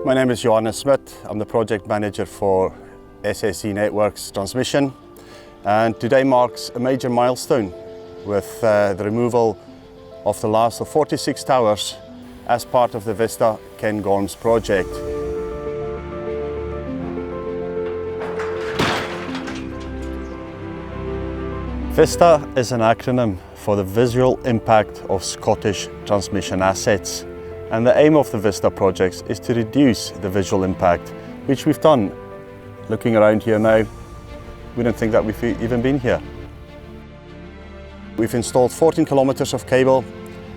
My name is Johannes Smith. I'm the project manager for SSE Networks Transmission, and today marks a major milestone with the removal of the last of 46 towers as part of the Vista Cairngorms project. Vista is an acronym for the visual impact of Scottish transmission assets, and the aim of the Vista projects is to reduce the visual impact, which we've done. Looking around here now, we don't think that we've even been here. We've installed 14 kilometres of cable,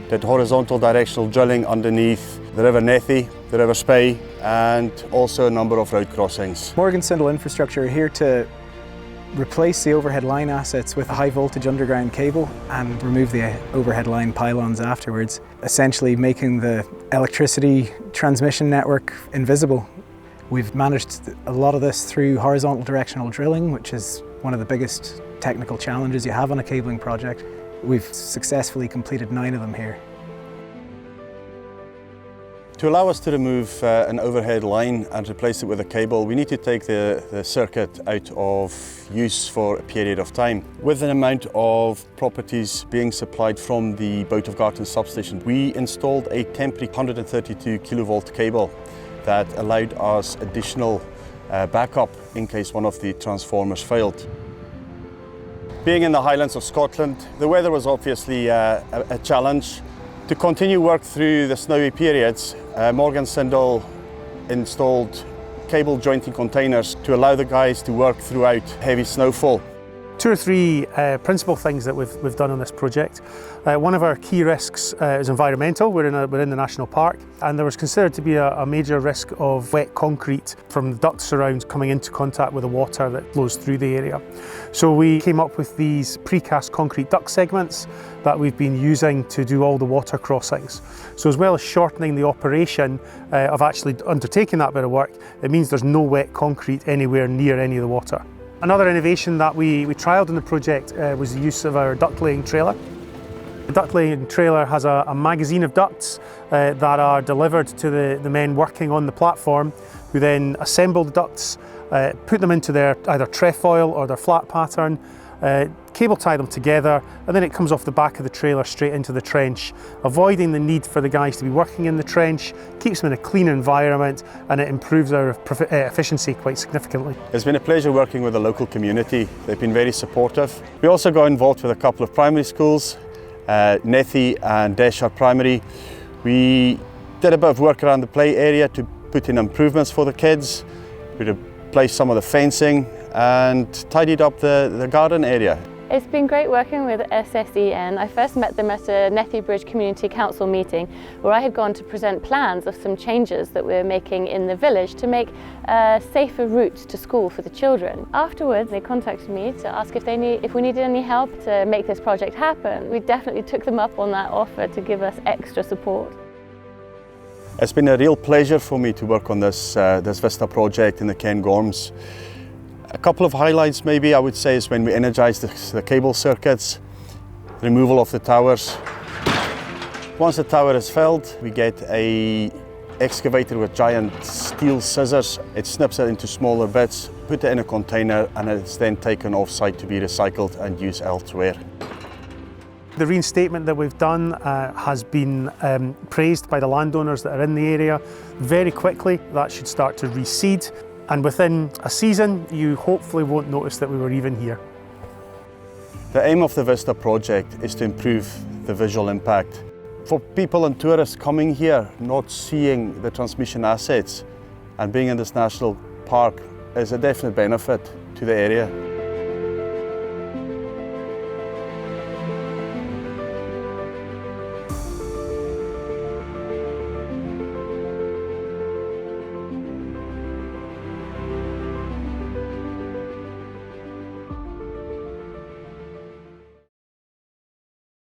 did horizontal directional drilling underneath the River Nethy, the River Spey, and also a number of road crossings. Morgan Sindall Infrastructure are here to replace the overhead line assets with a high voltage underground cable and remove the overhead line pylons afterwards, essentially making the electricity transmission network invisible. We've managed a lot of this through horizontal directional drilling, which is one of the biggest technical challenges you have on a cabling project. We've successfully completed 9 of them here. To allow us to remove an overhead line and replace it with a cable, we need to take the circuit out of use for a period of time. With an amount of properties being supplied from the Boat of Garten substation, we installed a temporary 132 kilovolt cable that allowed us additional backup in case one of the transformers failed. Being in the Highlands of Scotland, the weather was obviously a challenge. To continue work through the snowy periods, Morgan Sindall installed cable jointing containers to allow the guys to work throughout heavy snowfall. 2 or 3 principal things that we've done on this project. One of our key risks is environmental. We're in the national park, and there was considered to be a major risk of wet concrete from the ducts around coming into contact with the water that flows through the area. So we came up with these precast concrete duct segments that we've been using to do all the water crossings. So as well as shortening the operation of actually undertaking that bit of work, it means there's no wet concrete anywhere near any of the water. Another innovation that we trialled in the project was the use of our duct laying trailer. The duct laying trailer has a magazine of ducts that are delivered to the men working on the platform, who then assemble the ducts, put them into their either trefoil or their flat pattern, cable tie them together, and then it comes off the back of the trailer straight into the trench, avoiding the need for the guys to be working in the trench, keeps them in a clean environment, and it improves our efficiency quite significantly. It's been a pleasure working with the local community. They've been very supportive. We also got involved with a couple of primary schools, Nethy and Deshart Primary. We did a bit of work around the play area to put in improvements for the kids. We replaced some of the fencing and tidied up the garden area. It's been great working with SSEN. I first met them at a Nethy Bridge Community Council meeting where I had gone to present plans of some changes that we're making in the village to make a safer route to school for the children. Afterwards, they contacted me to ask if we needed any help to make this project happen. We definitely took them up on that offer to give us extra support. It's been a real pleasure for me to work on this Vista project in the Cairngorms. A couple of highlights maybe I would say is when we energised the cable circuits, removal of the towers. Once the tower is filled, we get an excavator with giant steel scissors. It snips it into smaller bits, put it in a container, and it's then taken off-site to be recycled and used elsewhere. The reinstatement that we've done has been praised by the landowners that are in the area. Very quickly that should start to reseed, and within a season you hopefully won't notice that we were even here. The aim of the Vista project is to improve the visual impact. For people and tourists coming here, not seeing the transmission assets and being in this national park is a definite benefit to the area.